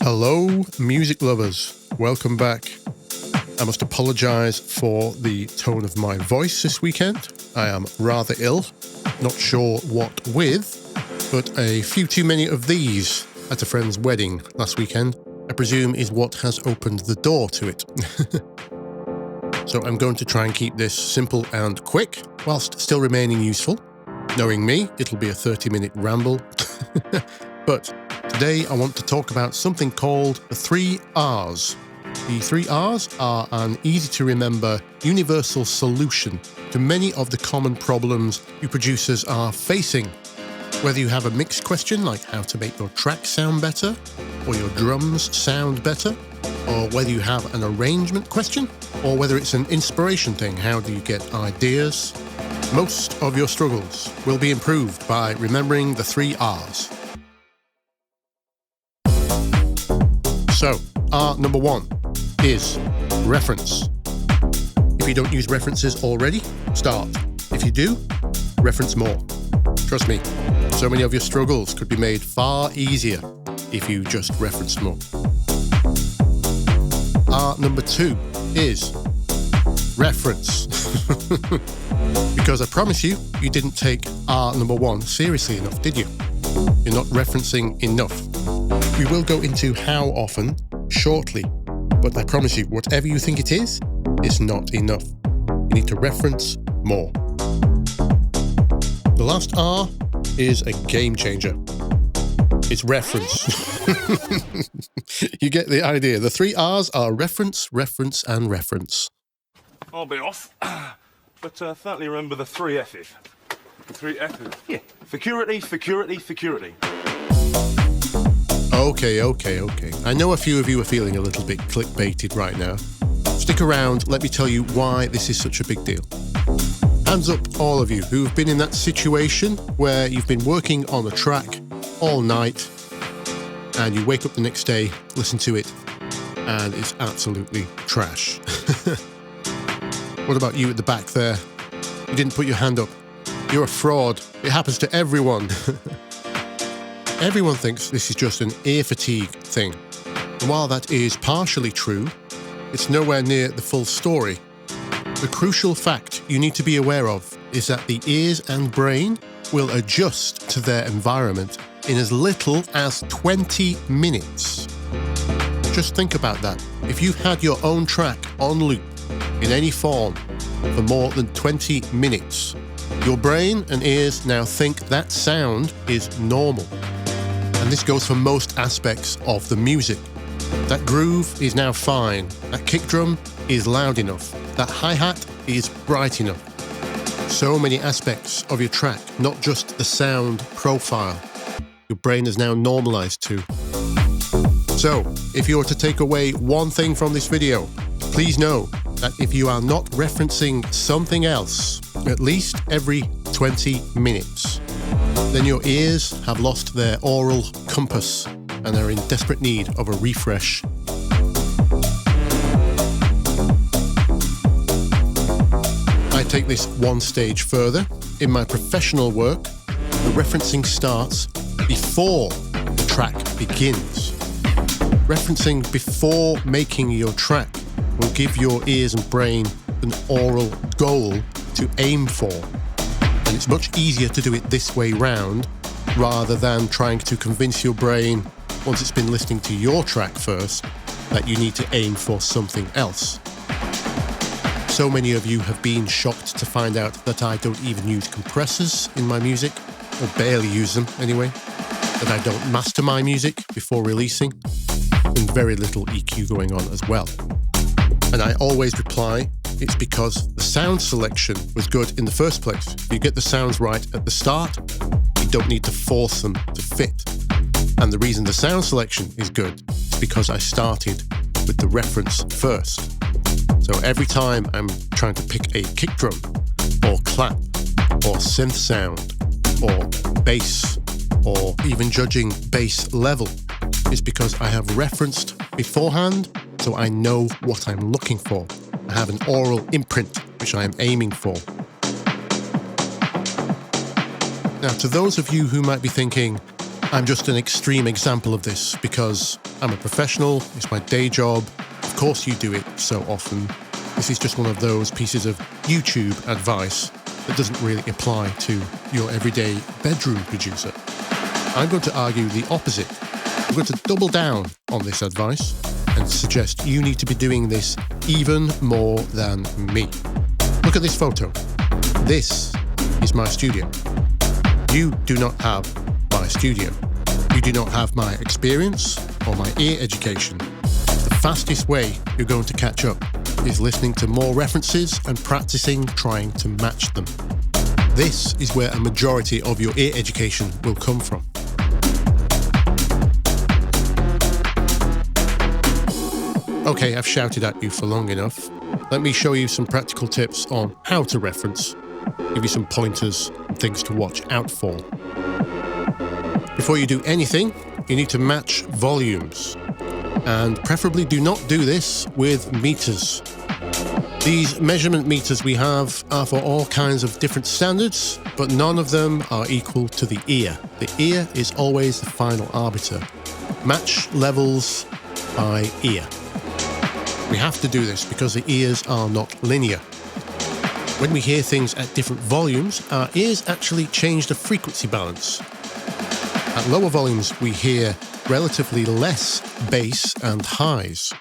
Hello, music lovers. Welcome back. I must apologise for the tone of my voice this weekend. I am rather ill, not sure what with, but a few too many of these at a friend's wedding last weekend, I presume, is what has opened the door to it. So I'm going to try and keep this simple and quick, whilst still remaining useful. Knowing me, it'll be a 30-minute ramble. But today I want to talk about something called the 3 R's. The 3 R's are an easy-to-remember, universal solution to many of the common problems you producers are facing. Whether you have a mix question like how to make your track sound better, or your drums sound better, or whether you have an arrangement question, or whether it's an inspiration thing, how do you get ideas? Most of your struggles will be improved by remembering the 3 R's. So, R number 1 is reference. If you don't use references already, start. If you do, reference more. Trust me, so many of your struggles could be made far easier if you just reference more. R number 2 is reference. Because I promise you, you didn't take R number 1 seriously enough, did you? You're not referencing enough. We will go into how often shortly, but I promise you, whatever you think it is, it's not enough. You need to reference more. The last R is a game changer. It's reference. You get the idea. The 3 R's are reference, reference, and reference. I'll be off, but certainly remember the 3 F's. The 3 F's. Yeah. Security, security, security. Okay. I know a few of you are feeling a little bit clickbaited right now. Stick around, let me tell you why this is such a big deal. Hands up, all of you who've been in that situation where you've been working on a track all night and you wake up the next day, listen to it, and it's absolutely trash. What about you at the back there? You didn't put your hand up. You're a fraud. It happens to everyone. Everyone thinks this is just an ear fatigue thing. And while that is partially true, it's nowhere near the full story. The crucial fact you need to be aware of is that the ears and brain will adjust to their environment in as little as 20 minutes. Just think about that. If you had your own track on loop in any form for more than 20 minutes, your brain and ears now think that sound is normal. And this goes for most aspects of the music. That groove is now fine. That kick drum is loud enough. That hi-hat is bright enough. So many aspects of your track, not just the sound profile, your brain is now normalized to. So, if you were to take away one thing from this video, please know that if you are not referencing something else at least every 20 minutes, then your ears have lost their aural compass and are in desperate need of a refresh. I take this one stage further. In my professional work, the referencing starts before the track begins. Referencing before making your track will give your ears and brain an aural goal to aim for. And it's much easier to do it this way round rather than trying to convince your brain, once it's been listening to your track first, that you need to aim for something else. So many of you have been shocked to find out that I don't even use compressors in my music, or barely use them anyway, that I don't master my music before releasing, and very little EQ going on as well. And I always reply, it's because the sound selection was good in the first place. If you get the sounds right at the start, you don't need to force them to fit. And the reason the sound selection is good is because I started with the reference first. So every time I'm trying to pick a kick drum, or clap, or synth sound, or bass, or even judging bass level, it's because I have referenced beforehand, so I know what I'm looking for. I have an aural imprint which I am aiming for. Now, to those of you who might be thinking, I'm just an extreme example of this because I'm a professional, it's my day job. Of course you do it so often. This is just one of those pieces of YouTube advice that doesn't really apply to your everyday bedroom producer. I'm going to argue the opposite. I'm going to double down on this advice and suggest you need to be doing this even more than me. Look at this photo. This is my studio. You do not have my studio. You do not have my experience or my ear education. The fastest way you're going to catch up is listening to more references and practicing trying to match them. This is where a majority of your ear education will come from. Okay, I've shouted at you for long enough. Let me show you some practical tips on how to reference, give you some pointers and things to watch out for. Before you do anything, you need to match volumes, and preferably do not do this with meters. These measurement meters we have are for all kinds of different standards, but none of them are equal to the ear. The ear is always the final arbiter. Match levels by ear. We have to do this because the ears are not linear. When we hear things at different volumes, our ears actually change the frequency balance. At lower volumes, we hear relatively less bass and highs.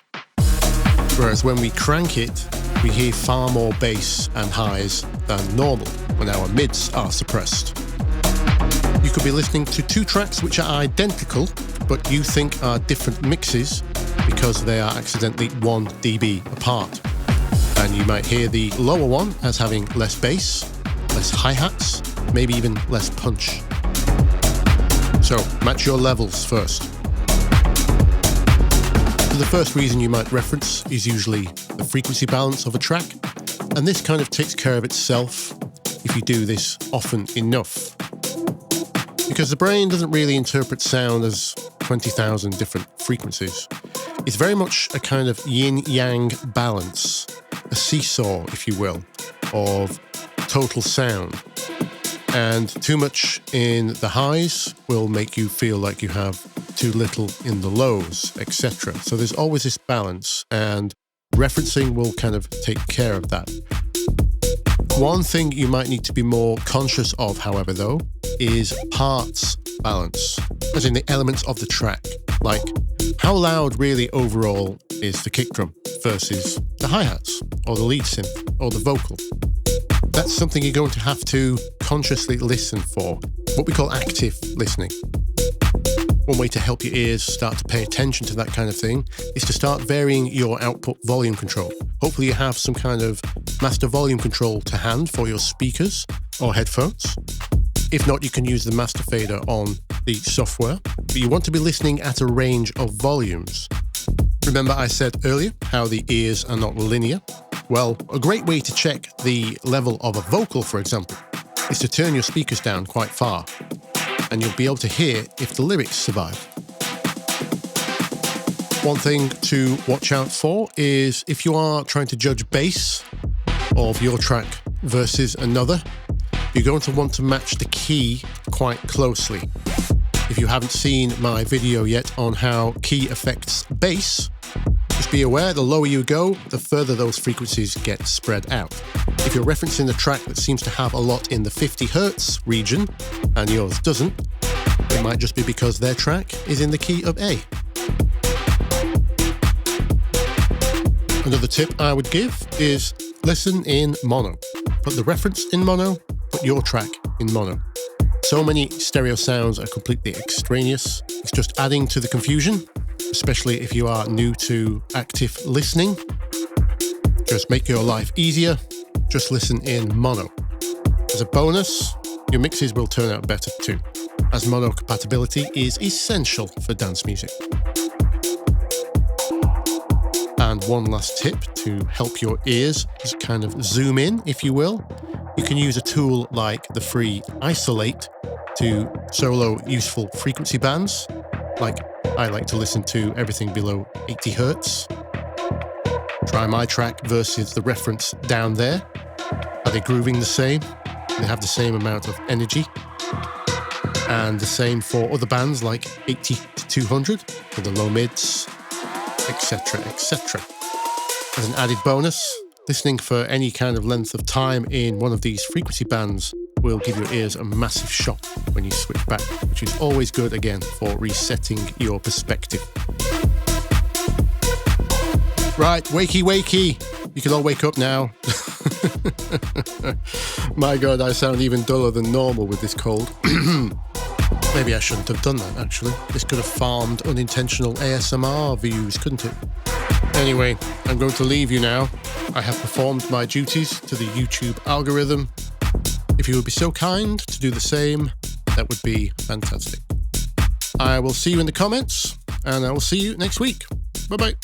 Whereas when we crank it, we hear far more bass and highs than normal when our mids are suppressed. You could be listening to two tracks which are identical, but you think are different mixes because they are accidentally 1 dB apart. And you might hear the lower one as having less bass, less hi-hats, maybe even less punch. So match your levels first. The first reason you might reference is usually the frequency balance of a track, and this kind of takes care of itself if you do this often enough. Because the brain doesn't really interpret sound as 20,000 different frequencies. It's very much a kind of yin-yang balance, a seesaw, if you will, of total sound. And too much in the highs will make you feel like you have too little in the lows, etc. So there's always this balance, and referencing will kind of take care of that. One thing you might need to be more conscious of, however, though, is parts balance, as in the elements of the track. Like, how loud really overall is the kick drum versus the hi-hats, or the lead synth, or the vocal? That's something you're going to have to consciously listen for, what we call active listening. One way to help your ears start to pay attention to that kind of thing is to start varying your output volume control. Hopefully you have some kind of master volume control to hand for your speakers or headphones. If not, you can use the master fader on the software, but you want to be listening at a range of volumes. Remember I said earlier how the ears are not linear? Well, a great way to check the level of a vocal, for example, is to turn your speakers down quite far, and you'll be able to hear if the lyrics survive. One thing to watch out for is if you are trying to judge bass of your track versus another, you're going to want to match the key quite closely. If you haven't seen my video yet on how key affects bass, just be aware the lower you go, the further those frequencies get spread out. If you're referencing a track that seems to have a lot in the 50 Hz region, and yours doesn't, it might just be because their track is in the key of A. Another tip I would give is listen in mono. Put the reference in mono, put your track in mono. So many stereo sounds are completely extraneous. It's just adding to the confusion, especially if you are new to active listening. Just make your life easier, just listen in mono. As a bonus, your mixes will turn out better too, as mono compatibility is essential for dance music. And one last tip to help your ears just kind of zoom in, if you will. You can use a tool like the free Isolate to solo useful frequency bands. Like, I like to listen to everything below 80 Hertz. Try my track versus the reference down there. Are they grooving the same? Do they have the same amount of energy? And the same for other bands like 80 to 200 for the low mids, etc., etc. As an added bonus, listening for any kind of length of time in one of these frequency bands will give your ears a massive shock when you switch back, which is always good, again, for resetting your perspective. Right, wakey, wakey. You can all wake up now. My God, I sound even duller than normal with this cold. Maybe I shouldn't have done that, actually. This could have farmed unintentional ASMR views, couldn't it? Anyway, I'm going to leave you now. I have performed my duties to the YouTube algorithm. If you would be so kind to do the same, that would be fantastic. I will see you in the comments, and I will see you next week. Bye-bye.